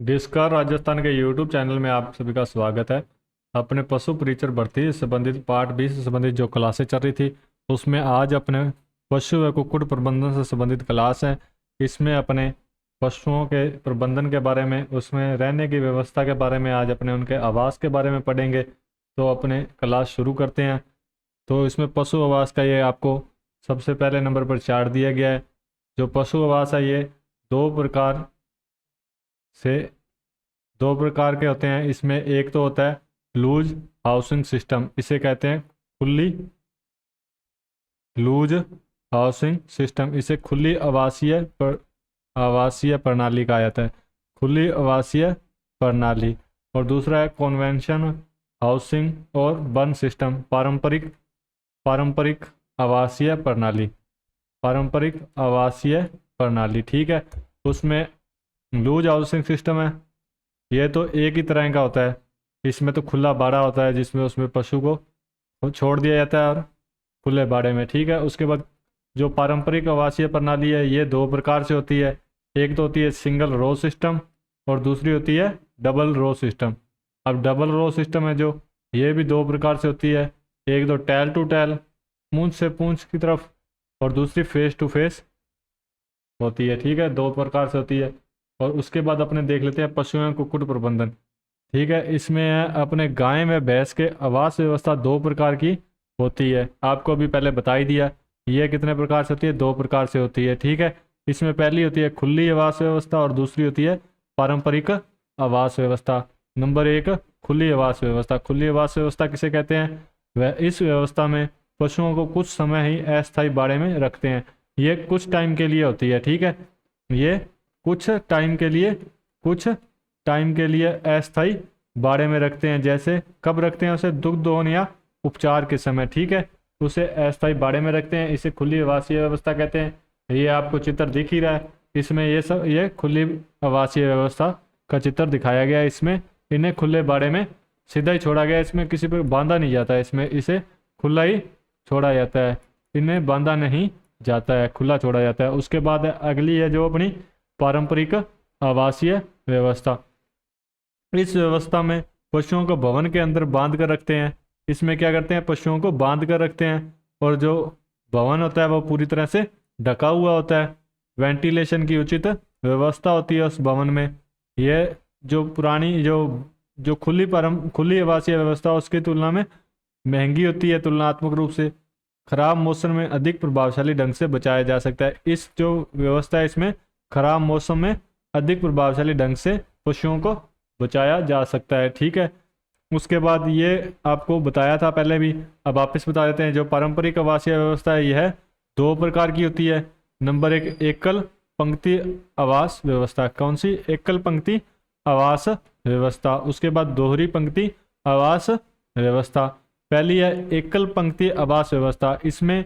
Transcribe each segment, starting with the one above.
Discover Rajasthan के YouTube channel में आप सभी का स्वागत है। अपने पशु परिचर भर्ती से संबंधित पार्ट 20 से संबंधित जो क्लासें चल रही थी उसमें आज अपने पशु व कुक्कुट प्रबंधन से संबंधित क्लास है। इसमें अपने पशुओं के प्रबंधन के बारे में, उसमें रहने की व्यवस्था के बारे में, आज अपने उनके आवास के बारे में पढ़ेंगे। तो अपने क्लास शुरू करते हैं। तो इसमें पशु आवास का ये आपको सबसे पहले नंबर पर चार्ट दिया गया है। जो पशु आवास है ये दो प्रकार से दो प्रकार के होते हैं। इसमें एक तो होता है लूज हाउसिंग सिस्टम, इसे कहते हैं खुली लूज हाउसिंग सिस्टम, इसे खुली आवासीय प्रणाली कहा जाता है, खुली आवासीय प्रणाली। और दूसरा है कन्वेंशन हाउसिंग और वन सिस्टम, पारंपरिक आवासीय प्रणाली, पारंपरिक आवासीय प्रणाली। ठीक है, उसमें लूज हाउसिंग सिस्टम है, यह तो एक ही तरह का होता है। इसमें तो खुला बाड़ा होता है जिसमें उसमें पशु को छोड़ दिया जाता है और खुले बाड़े में। ठीक है, उसके बाद जो पारंपरिक आवासीय प्रणाली है ये दो प्रकार से होती है। एक तो होती है सिंगल रो सिस्टम और दूसरी होती है डबल रो सिस्टम। अब डबल रो सिस्टम है जो, ये भी दो प्रकार से होती है। एक तो टैल टू टैल, पूंछ से पूंछ की तरफ, और दूसरी फेस टू फेस होती है। ठीक है, दो प्रकार से होती है। और उसके बाद अपने देख लेते हैं पशु एवं कुक्कुट प्रबंधन। ठीक है, इसमें है अपने गाय में भैंस के आवास व्यवस्था दो प्रकार की होती है। आपको अभी पहले बता ही दिया, ये कितने प्रकार से होती है, दो प्रकार से होती है। ठीक है, इसमें पहली होती है खुली आवास व्यवस्था और दूसरी होती है पारंपरिक आवास व्यवस्था। नंबर एक, खुली आवास व्यवस्था। खुली आवास व्यवस्था किसे कहते हैं? वह इस व्यवस्था में पशुओं को कुछ समय ही अस्थायी बाड़े में रखते हैं। ये कुछ टाइम के लिए होती है। ठीक है, ये कुछ टाइम के लिए अस्थायी बाड़े में रखते हैं। जैसे कब रखते हैं? उसे दुग्ध दोहन या उपचार के समय। ठीक है, उसे अस्थायी बाड़े में रखते हैं, इसे खुली आवासीय व्यवस्था कहते हैं। ये आपको चित्र दिख ही रहा है, इसमें ये खुली आवासीय व्यवस्था का चित्र दिखाया गया है। इसमें इन्हें खुले बाड़े में सीधा ही छोड़ा गया है, इसमें किसी पर बांधा नहीं जाता है, इसमें इसे खुला ही छोड़ा जाता है, इन्हें बांधा नहीं जाता है, खुला छोड़ा जाता है। उसके बाद अगली है जो अपनी पारंपरिक आवासीय व्यवस्था। इस व्यवस्था में पशुओं को भवन के अंदर बांध कर रखते हैं। इसमें क्या करते हैं? पशुओं को बांध कर रखते हैं और जो भवन होता है वो पूरी तरह से ढका हुआ होता है। वेंटिलेशन की उचित व्यवस्था होती है उस भवन में। यह जो पुरानी जो खुली आवासीय व्यवस्था उसकी तुलना में महंगी होती है, तुलनात्मक रूप से। खराब मौसम में अधिक प्रभावशाली ढंग से बचाया जा सकता है। इस जो व्यवस्था है इसमें खराब मौसम में अधिक प्रभावशाली ढंग से पशुओं को बचाया जा सकता है। ठीक है, उसके बाद ये आपको बताया था पहले भी, अब वापस बता देते हैं। जो पारंपरिक आवासीय व्यवस्था है यह दो प्रकार की होती है। नंबर एक, एकल पंक्ति आवास व्यवस्था। कौन सी? एकल पंक्ति आवास व्यवस्था। उसके बाद दोहरी पंक्ति आवास व्यवस्था। पहली है एकल पंक्ति आवास व्यवस्था। इसमें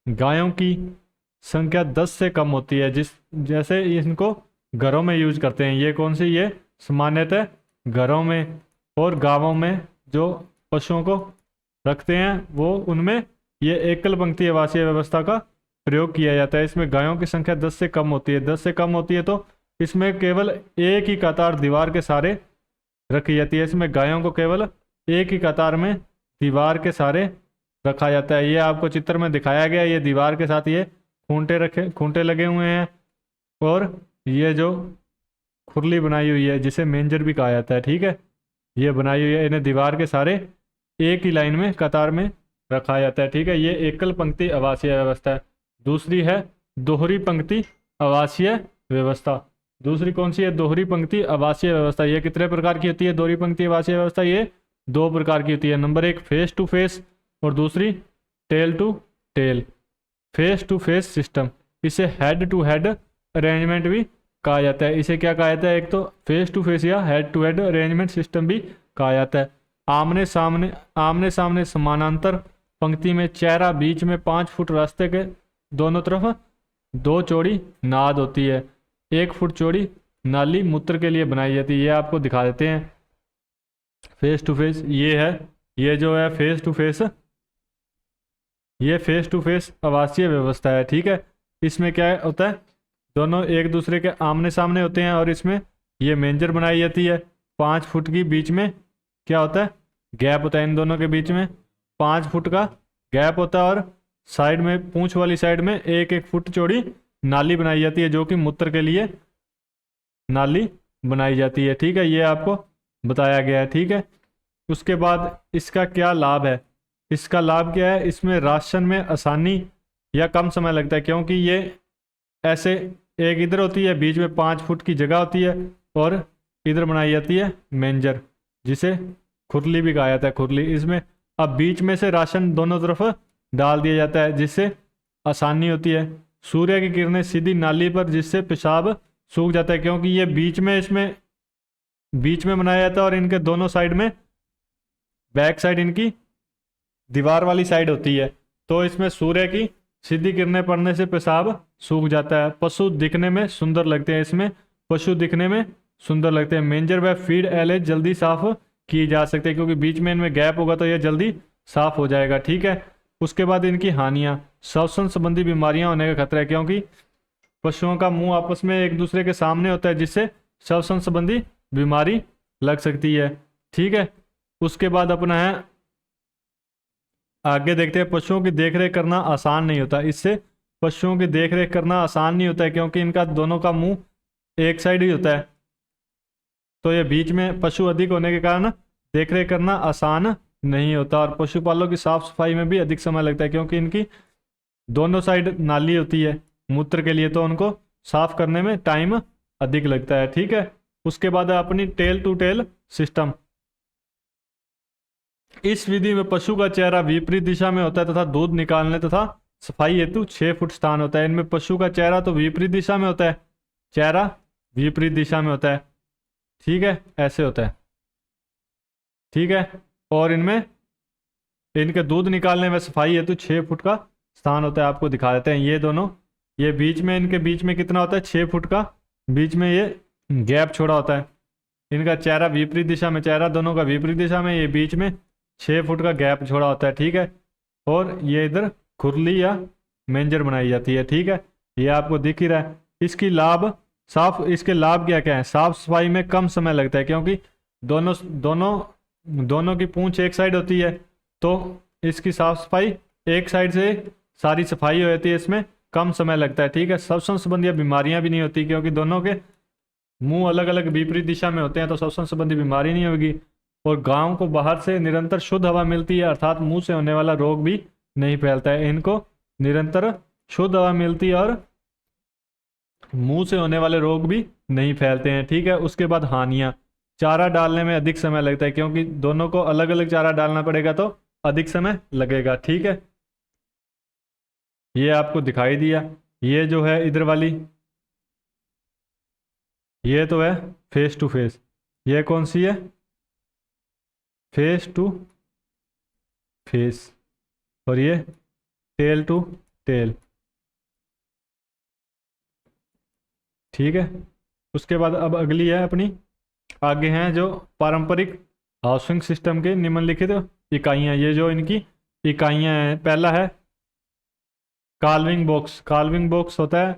गायों की संख्या 10 से कम होती है, जैसे इनको घरों में यूज करते हैं। ये कौन सी? ये सामान्यतः घरों में और गांवों में जो पशुओं को रखते हैं वो उनमें ये एकल पंक्ति आवासीय व्यवस्था का प्रयोग किया जाता है। इसमें गायों की संख्या 10 से कम होती है। 10 से कम होती है तो इसमें केवल एक ही कतार दीवार के सहारे रखी जाती है। इसमें गायों को केवल एक ही कतार में दीवार के सहारे रखा जाता है। ये आपको चित्र में दिखाया गया, ये दीवार के साथ ये खूंटे लगे हुए हैं और ये जो खुरली बनाई हुई है जिसे मेंजर भी कहा जाता है। ठीक है, ये बनाई हुई है, इन्हें दीवार के सारे एक ही लाइन में कतार में रखा जाता है। ठीक है, ये एकल पंक्ति आवासीय व्यवस्था है। दूसरी है दोहरी पंक्ति आवासीय व्यवस्था। दूसरी कौन सी है? दोहरी पंक्ति आवासीय व्यवस्था। ये कितने प्रकार की होती है दोहरी पंक्ति आवासीय व्यवस्था? ये दो प्रकार की होती है। नंबर एक, फेस टू फेस, और दूसरी tail to tail. Face to face system, इसे हेड टू हेड अरेंजमेंट भी कहा जाता है। इसे क्या कहा जाता है? एक तो फेस टू फेस या head to head arrangement system भी कहा जाता है। आमने सामने समानांतर पंक्ति में चेहरा, बीच में 5 फुट रास्ते के दोनों तरफ 2 चौड़ी नाद होती है। 1 फुट चौड़ी नाली मूत्र के लिए बनाई जाती है। ये आपको दिखा देते हैं फेस टू फेस। ये है, ये जो है फेस टू फेस, ये फेस टू फेस आवासीय व्यवस्था है। ठीक है, इसमें क्या होता है? दोनों एक दूसरे के आमने सामने होते हैं और इसमें ये मेंजर बनाई जाती है। 5 फुट की बीच में क्या होता है, गैप होता है, इन दोनों के बीच में 5 फुट का गैप होता है। और साइड में, पूंछ वाली साइड में 1-1 फुट चौड़ी नाली बनाई जाती है, जो कि मूत्र के लिए नाली बनाई जाती है। ठीक है, ये आपको बताया गया है। ठीक है, उसके बाद इसका क्या लाभ है, इसका लाभ क्या है, इसमें राशन में आसानी या कम समय लगता है, क्योंकि ये ऐसे एक इधर होती है, बीच में 5 फुट की जगह होती है, और इधर बनाई जाती है मेंजर, जिसे खुरली भी कहा जाता है, खुरली। इसमें अब बीच में से राशन दोनों तरफ डाल दिया जाता है, जिससे आसानी होती है। सूर्य की किरणें सीधी नाली पर, जिससे पेशाब सूख जाता है, क्योंकि ये इसमें बीच में बनाया जाता है, और इनके दोनों साइड में, बैक साइड इनकी दीवार वाली साइड होती है, तो इसमें सूर्य की सीधी किरणें पड़ने से पेशाब सूख जाता है। पशु दिखने में सुंदर लगते हैं, इसमें पशु दिखने में सुंदर लगते हैं। मेंजर व फीड एलेज जल्दी साफ किए जा सकते हैं, क्योंकि बीच में इनमें गैप होगा तो ये जल्दी साफ हो जाएगा। ठीक है, उसके बाद इनकी हानियाँ, श्वसन संबंधी बीमारियां होने का खतरा है, क्योंकि पशुओं का मुंह आपस में एक दूसरे के सामने होता है, जिससे श्वसन संबंधी बीमारी लग सकती है। ठीक है, उसके बाद अपना है, आगे देखते हैं। पशुओं की देखरेख करना आसान नहीं होता, इससे पशुओं की देखरेख करना आसान नहीं होता है, क्योंकि इनका दोनों का मुंह एक साइड ही होता है, तो ये बीच में पशु अधिक होने के कारण देखरेख करना आसान नहीं होता। और पशुपालकों की साफ सफाई में भी अधिक समय लगता है, क्योंकि इनकी दोनों साइड नाली होती है मूत्र के लिए, तो उनको साफ करने में टाइम अधिक लगता है। ठीक है, उसके बाद है अपनी टेल टू टेल सिस्टम। इस विधि में पशु का चेहरा विपरीत दिशा में होता है, तथा दूध निकालने तथा सफाई हेतु 6 फुट स्थान होता है। इनमें पशु का चेहरा तो विपरीत दिशा में होता है, चेहरा विपरीत दिशा में होता है। ठीक है, ऐसे होता है। ठीक है, और इनमें इनके दूध निकालने में सफाई हेतु 6 फुट का स्थान होता है। आपको दिखा देते हैं, ये दोनों, ये बीच में, इनके बीच में कितना होता है, 6 फुट का बीच में ये गैप छोड़ा होता है। इनका चेहरा विपरीत दिशा में, चेहरा दोनों का विपरीत दिशा में, ये बीच में 6 फुट का गैप छोड़ा होता है। ठीक है, और ये इधर खुरली या मेंजर बनाई जाती है। ठीक है, ये आपको दिख ही रहा है। इसकी लाभ, इसके लाभ क्या क्या है, साफ सफाई में कम समय लगता है, क्योंकि दोनों दोनों दोनों की पूंछ एक साइड होती है, तो इसकी साफ सफाई एक साइड से सारी सफाई हो जाती है, इसमें कम समय लगता है। ठीक है, श्वसन संबंधी बीमारियां भी नहीं होती, क्योंकि दोनों के मुंह अलग अलग विपरीत दिशा में होते हैं, तो श्वसन संबंधी बीमारी नहीं होगी। और गांव को बाहर से निरंतर शुद्ध हवा मिलती है, अर्थात मुंह से होने वाला रोग भी नहीं फैलता है। इनको निरंतर शुद्ध हवा मिलती है, और मुंह से होने वाले रोग भी नहीं फैलते हैं। ठीक है, उसके बाद हानियां, चारा डालने में अधिक समय लगता है, क्योंकि दोनों को अलग अलग चारा डालना पड़ेगा, तो अधिक समय लगेगा। ठीक है, ये आपको दिखाई दिया। ये जो है इधर वाली, ये तो है फेस टू फेस, ये कौन सी है, फेस टू फेस, और ये टेल टू टेल। ठीक है, उसके बाद अब अगली है अपनी, आगे हैं जो पारंपरिक हाउसिंग सिस्टम के निम्नलिखित इकाइयाँ। ये जो इनकी इकाइयाँ हैं, पहला है काल्विंग बॉक्स। काल्विंग बॉक्स होता है,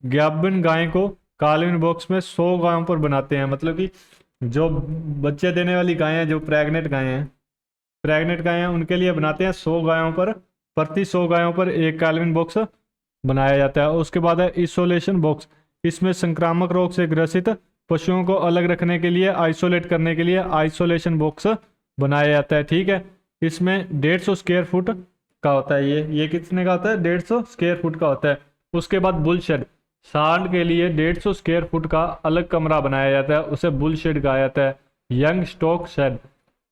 गाभिन गाय को काल्विंग बॉक्स में 100 गायों पर बनाते हैं, मतलब कि जो बच्चे देने वाली गायें हैं, जो प्रेग्नेंट गायें हैं, उनके लिए बनाते हैं 100 गायों पर, प्रति 100 गायों पर एक काल्विन बॉक्स बनाया जाता है। उसके बाद है इसोलेशन बॉक्स। इसमें संक्रामक रोग से ग्रसित पशुओं को अलग रखने के लिए, आइसोलेट करने के लिए आइसोलेशन बॉक्स बनाया जाता है। ठीक है, इसमें 150 स्क्वायर फुट का होता है। ये कितने का होता है, 150 स्क्वायर फुट का होता है। उसके बाद बुल शेड, सांड के लिए 150 स्क्वायर फुट का अलग कमरा बनाया जाता है, उसे बुल शेड कहा जाता है। यंग स्टॉक शेड,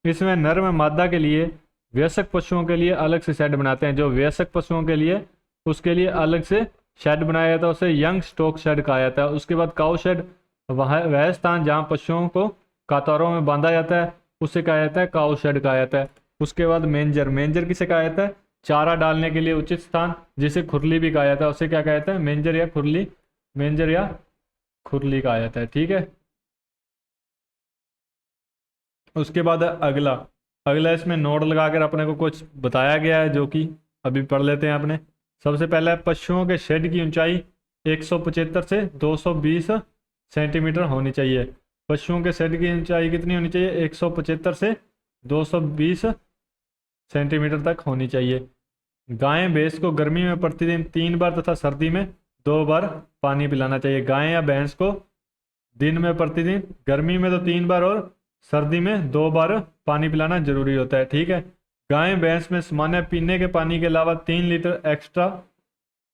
इसमें नर में मादा के लिए, वयस्क पशुओं के लिए अलग से शेड बनाते हैं। जो वयस्क पशुओं के लिए, उसके लिए अलग से शेड बनाया जाता है, उसे यंग स्टॉक शेड कहा जाता है। उसके बाद काउ शेड, वह स्थान जहाँ पशुओं को कतारों में बांधा जाता है, उसे कहा जाता है काउ शेड कहा जाता है। उसके बाद मेंजर किसे कहा जाता है, चारा डालने के लिए उचित स्थान, जिसे खुरली भी कहा जाता है, उसे क्या कहा जाता है, मेंजर या खुरली कहा जाता है। ठीक है, उसके बाद अगला इसमें नोट लगाकर अपने को कुछ बताया गया है, जो कि अभी पढ़ लेते हैं अपने। सबसे पहले पशुओं के शेड की ऊंचाई 175 से 220 सेंटीमीटर होनी चाहिए। पशुओं के शेड की ऊंचाई कितनी होनी चाहिए? 175 से 220 सेंटीमीटर तक होनी चाहिए। गाय भैंस को गर्मी में प्रतिदिन 3 बार तथा सर्दी में 2 बार पानी पिलाना चाहिए। गाय या भैंस को दिन में प्रतिदिन, गर्मी में तो 3 बार और सर्दी में 2 बार पानी पिलाना जरूरी होता है, ठीक है। गाय भैंस में सामान्य पीने के पानी के अलावा 3 लीटर एक्स्ट्रा,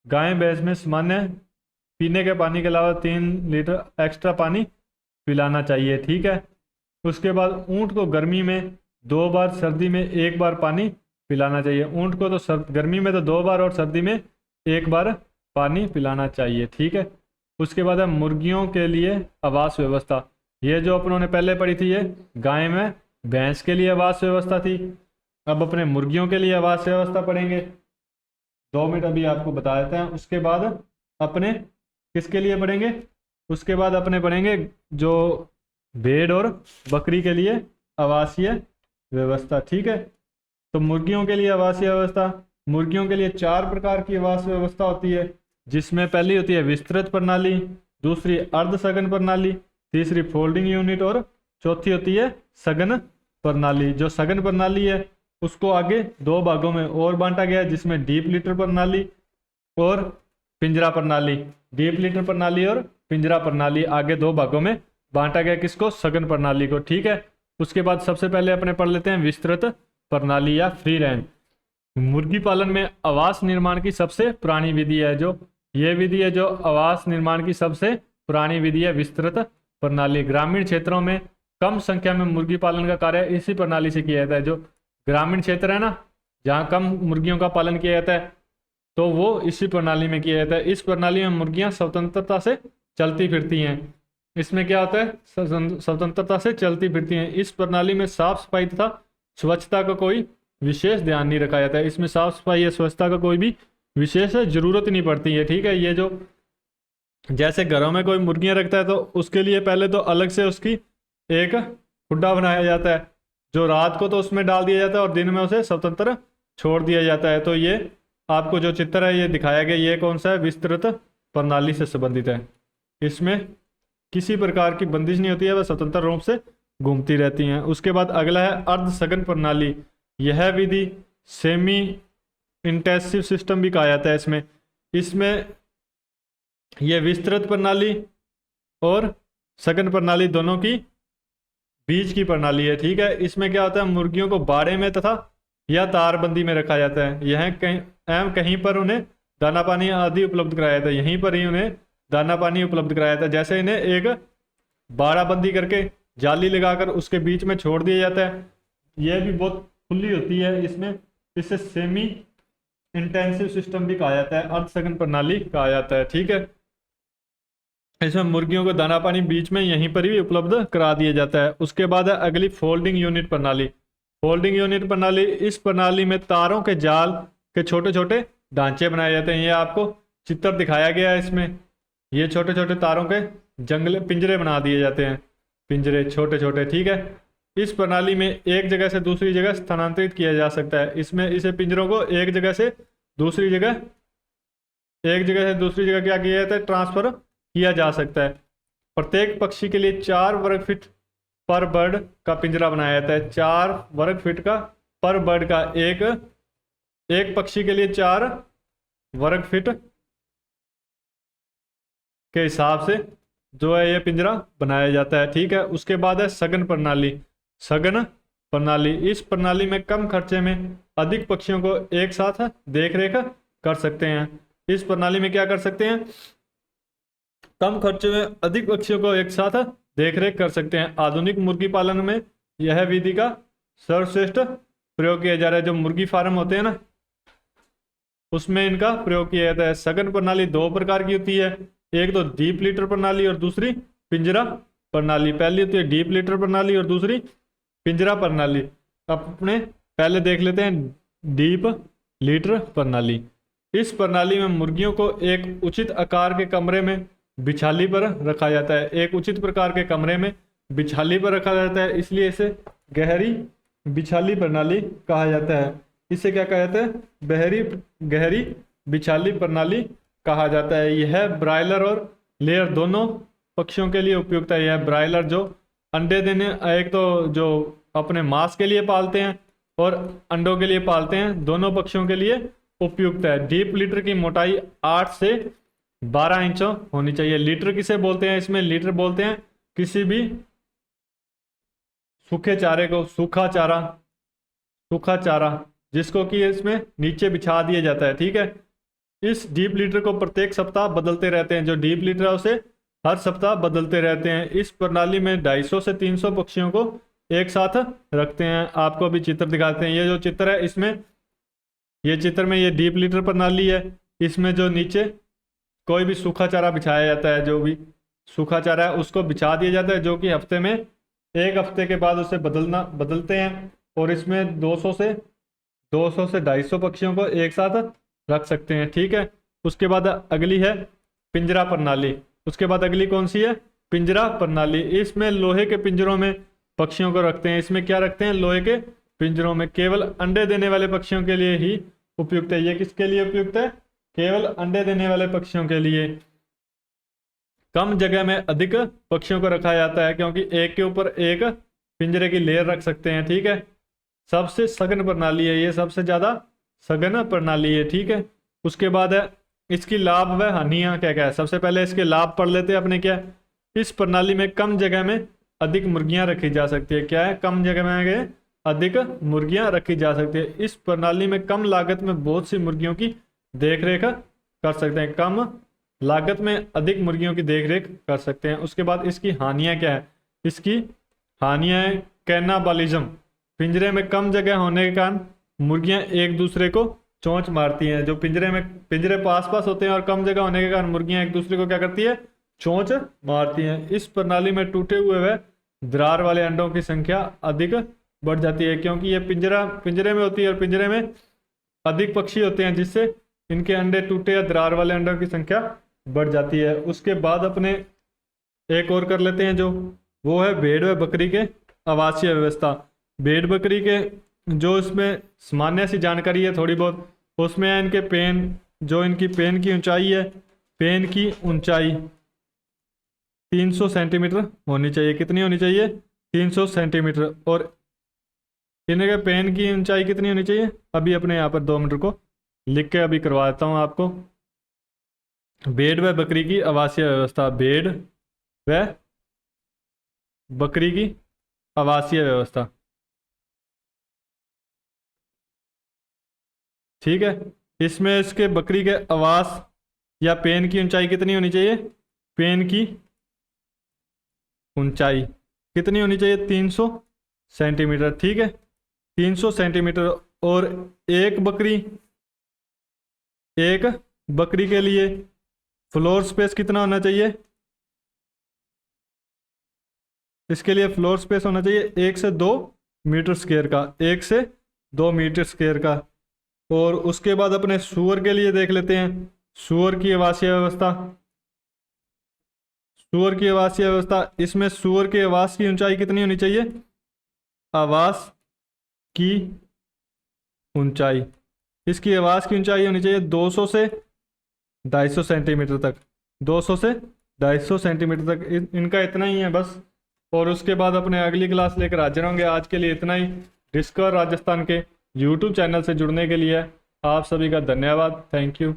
गाय भैंस में सामान्य पीने के पानी के अलावा 3 लीटर एक्स्ट्रा पानी पिलाना चाहिए, ठीक है। उसके बाद ऊंट को गर्मी में 2 बार, सर्दी में 1 बार पानी पिलाना चाहिए। ऊंट को तो गर्मी में तो 2 बार और सर्दी में 1 बार पानी पिलाना चाहिए, ठीक है। उसके बाद है मुर्गियों के लिए आवास व्यवस्था। ये जो अपनों ने पहले पढ़ी थी, ये गाय में भैंस के लिए आवास व्यवस्था थी। अब अपने मुर्गियों के लिए आवास व्यवस्था पढ़ेंगे। 2 मिनट अभी आपको बता देते हैं। उसके बाद अपने किसके लिए पढ़ेंगे? उसके बाद अपने पढ़ेंगे जो भेड़ और बकरी के लिए आवासीय व्यवस्था, ठीक है। तो मुर्गियों के लिए आवासीय व्यवस्था, मुर्गियों के लिए 4 प्रकार की आवास व्यवस्था होती है, जिसमें पहली होती है विस्तृत प्रणाली, दूसरी अर्ध सघन प्रणाली, तीसरी फोल्डिंग यूनिट और चौथी होती है सघन प्रणाली। जो सघन प्रणाली है उसको आगे 2 भागों में और बांटा गया है, जिसमें डीप लिटर प्रणाली और पिंजरा प्रणाली। डीप लिटर प्रणाली और पिंजरा प्रणाली आगे 2 भागों में बांटा गया, किसको? सघन प्रणाली को, ठीक है। उसके बाद सबसे पहले अपने पढ़ लेते हैं विस्तृत प्रणाली या फ्री रेंज। मुर्गी पालन में आवास निर्माण की सबसे पुरानी विधि है, जो ये विधि है जो आवास निर्माण की सबसे पुरानी विधि है विस्तृत प्रणाली। ग्रामीण क्षेत्रों में कम संख्या में मुर्गी पालन का कार्य इसी प्रणाली से किया जाता है। जो ग्रामीण क्षेत्र है ना, जहाँ कम मुर्गियों का पालन किया जाता है, तो वो इसी प्रणाली में किया जाता है। इस प्रणाली में मुर्गियाँ स्वतंत्रता से चलती फिरती हैं। इसमें क्या होता है? स्वतंत्रता से चलती फिरती हैं। इस प्रणाली में साफ सफाई तथा स्वच्छता का कोई विशेष ध्यान नहीं रखा जाता है। इसमें साफ सफाई या स्वच्छता का कोई भी विशेष जरूरत नहीं पड़ती है, ठीक है। ये जो जैसे घरों में कोई मुर्गियां रखता है तो उसके लिए पहले तो अलग से उसकी एक खुड्डा बनाया जाता है, जो रात को तो उसमें डाल दिया जाता है और दिन में उसे स्वतंत्र छोड़ दिया जाता है। तो ये आपको जो चित्र है ये दिखाया गया, ये कौन सा है? विस्तृत प्रणाली से संबंधित है। इसमें किसी प्रकार की बंदिश नहीं होती है, वह स्वतंत्र रूप से घूमती रहती हैं। उसके बाद अगला है अर्ध सघन प्रणाली। यह विधि सेमी इंटेंसिव सिस्टम भी कहा जाता है। इसमें यह विस्तृत प्रणाली और सघन प्रणाली दोनों की बीच की प्रणाली है, ठीक है। इसमें क्या होता है? मुर्गियों को बाड़े में तथा या तारबंदी में रखा जाता है। यह कहीं पर उन्हें दाना पानी आदि उपलब्ध कराया जाता है। यहीं पर ही उन्हें दाना पानी उपलब्ध कराया जाता है। जैसे इन्हें एक बाड़ाबंदी करके जाली लगाकर उसके बीच में छोड़ दिया जाता है। यह भी बहुत खुली होती है। इससे सेमी इंटेंसिव सिस्टम भी कहा जाता है, अर्ध सघन प्रणाली कहा जाता है, ठीक है। इसमें मुर्गियों को दाना पानी बीच में यहीं पर ही उपलब्ध करा दिया जाता है। उसके बाद है अगली फोल्डिंग यूनिट प्रणाली। फोल्डिंग यूनिट प्रणाली, इस प्रणाली में तारों के जाल के छोटे छोटे ढांचे बनाए जाते हैं। ये आपको चित्र दिखाया गया है। इसमें ये छोटे छोटे तारों के पिंजरे बना दिए जाते हैं, पिंजरे छोटे छोटे, ठीक है। इस प्रणाली में एक जगह से दूसरी जगह स्थानांतरित किया जा सकता है। इसमें इसे पिंजरों को एक जगह से दूसरी जगह क्या किया जाता है? ट्रांसफर किया जा सकता है। प्रत्येक पक्षी के लिए 4 वर्ग फीट पर बर्ड का पिंजरा बनाया जाता है। 4 वर्ग फीट का पर बर्ड का एक पक्षी के लिए 4 वर्ग फीट के हिसाब से जो है ये पिंजरा बनाया जाता है, ठीक है। उसके बाद है सघन प्रणाली। सघन प्रणाली, इस प्रणाली में कम खर्चे में अधिक पक्षियों को एक साथ देख रेख कर सकते हैं। इस प्रणाली में क्या कर सकते हैं? कम खर्चे में अधिक पक्षियों को एक साथ देख रेख कर सकते हैं। आधुनिक मुर्गी पालन में यह विधि का सर्वश्रेष्ठ प्रयोग किया जा रहा है। जो मुर्गी फार्म होते हैं ना, उसमें इनका प्रयोग किया जाता है। सघन प्रणाली 2 प्रकार की होती है, एक तो डीप लीटर प्रणाली और दूसरी पिंजरा प्रणाली। पहली होती है डीप लीटर प्रणाली और दूसरी पिंजरा प्रणाली। अपने पहले देख लेते हैं डीप लीटर प्रणाली। इस प्रणाली में मुर्गियों को एक उचित आकार के कमरे में बिछाली पर रखा जाता है। एक उचित प्रकार के कमरे में बिछाली पर रखा जाता है, इसलिए इसे गहरी बिछाली प्रणाली कहा जाता है। इसे क्या कहा जाता है? गहरी बिछाली प्रणाली कहा जाता है। यह ब्रायलर और लेयर दोनों पक्षियों के लिए उपयुक्त है। यह ब्रायलर जो अंडे देने, एक तो जो अपने मांस के लिए पालते हैं और अंडों के लिए पालते हैं, दोनों पक्षियों के लिए उपयुक्त है। डीप लीटर की मोटाई 8 से 12 इंच होनी चाहिए। लीटर किसे बोलते हैं? इसमें लीटर बोलते हैं किसी भी सूखे चारे को, सूखा चारा जिसको कि इसमें नीचे बिछा दिया जाता है, ठीक है। इस डीप लीटर को प्रत्येक सप्ताह बदलते रहते हैं। जो डीप लीटर है उसे हर सप्ताह बदलते रहते हैं। इस प्रणाली में 250 से 300 पक्षियों को एक साथ रखते हैं। आपको अभी चित्र दिखाते हैं। ये जो चित्र है इसमें, ये चित्र में ये डीप लीटर प्रणाली है। इसमें जो नीचे कोई भी सूखा चारा बिछाया जाता है, जो भी सूखा चारा है उसको बिछा दिया जाता है, जो कि हफ्ते में, एक हफ्ते के बाद उसे बदलते हैं। और इसमें 200 से 250 पक्षियों को एक साथ रख सकते हैं, ठीक है। उसके बाद अगली है पिंजरा प्रणाली। उसके बाद अगली कौन सी है? पिंजरा प्रणाली। इसमें लोहे के पिंजरों में पक्षियों को रखते हैं। इसमें क्या रखते हैं? लोहे के पिंजरों में। केवल अंडे देने वाले पक्षियों के लिए ही उपयुक्त है। ये किसके लिए उपयुक्त है? केवल अंडे देने वाले पक्षियों के लिए। कम जगह में अधिक पक्षियों को रखा जाता है, क्योंकि एक के ऊपर एक पिंजरे की लेयर रख सकते हैं, ठीक है। सबसे सघन प्रणाली है ये, सबसे ज्यादा सघन प्रणाली है, ठीक है। उसके बाद है इसकी लाभ व हानियां क्या क्या है। सबसे पहले इसके लाभ पढ़ लेते हैं अपने। क्या? इस प्रणाली में कम जगह में अधिक मुर्गियां रखी जा सकती है। क्या है? कम जगह में अधिक मुर्गियां रखी जा सकती है। इस प्रणाली में कम लागत में बहुत सी मुर्गियों की देखरेख कर सकते हैं। कम लागत में अधिक मुर्गियों की देखरेख कर सकते हैं। उसके बाद इसकी हानियां क्या है? इसकी हानियां है कैनाबालिज्म। पिंजरे में कम जगह होने के कारण मुर्गियां एक दूसरे को चोंच मारती हैं। जो पिंजरे पास पास होते हैं और कम जगह होने के कारण मुर्गियां एक दूसरे को क्या करती है? चोंच मारती हैं। इस प्रणाली में टूटे हुए व दरार वाले अंडों की संख्या अधिक बढ़ जाती है, क्योंकि ये पिंजरे में होती है और पिंजरे में अधिक पक्षी होते हैं, जिससे इनके अंडे टूटे या दरार वाले अंडों की संख्या बढ़ जाती है। उसके बाद अपने एक और कर लेते हैं, जो वो है भेड़ व बकरी के आवासीय व्यवस्था। भेड़ बकरी के जो इसमें सामान्य सी जानकारी है थोड़ी बहुत, उसमें है इनके पेन, जो इनकी पेन की ऊंचाई है, पेन की ऊंचाई 300 सेंटीमीटर होनी चाहिए। कितनी होनी चाहिए? 300 सेंटीमीटर। और इनके पेन की ऊंचाई कितनी होनी चाहिए? अभी अपने यहाँ पर 2 मीटर को लिख के अभी करवा देता हूँ आपको। भेड़ व बकरी की आवासीय व्यवस्था। भेड़ व बकरी की आवासीय व्यवस्था, ठीक है। इसमें इसके बकरी के आवास या पेन की ऊंचाई कितनी होनी चाहिए? पेन की ऊंचाई कितनी होनी चाहिए? 300 सेंटीमीटर, ठीक है। 300 सेंटीमीटर। और एक बकरी के लिए फ्लोर स्पेस कितना होना चाहिए? इसके लिए फ्लोर स्पेस होना चाहिए 1 से 2 मीटर स्क्वायर का, 1 से 2 मीटर स्क्वायर का। और उसके बाद अपने सूअर के लिए देख लेते हैं। सूअर की आवासीय व्यवस्था। सूअर की आवासीय व्यवस्था, इसमें सूअर के आवास की ऊंचाई कितनी होनी चाहिए? आवास की ऊंचाई, इसकी आवास की ऊंचाई होनी चाहिए 200 से 250 सेंटीमीटर तक। 200 से 250 सेंटीमीटर तक इनका इतना ही है बस। और उसके बाद अपने अगली क्लास लेकर हाजिर होंगे। आज के लिए इतना ही। डिस्कवर राजस्थान के यूट्यूब चैनल से जुड़ने के लिए आप सभी का धन्यवाद। Thank you.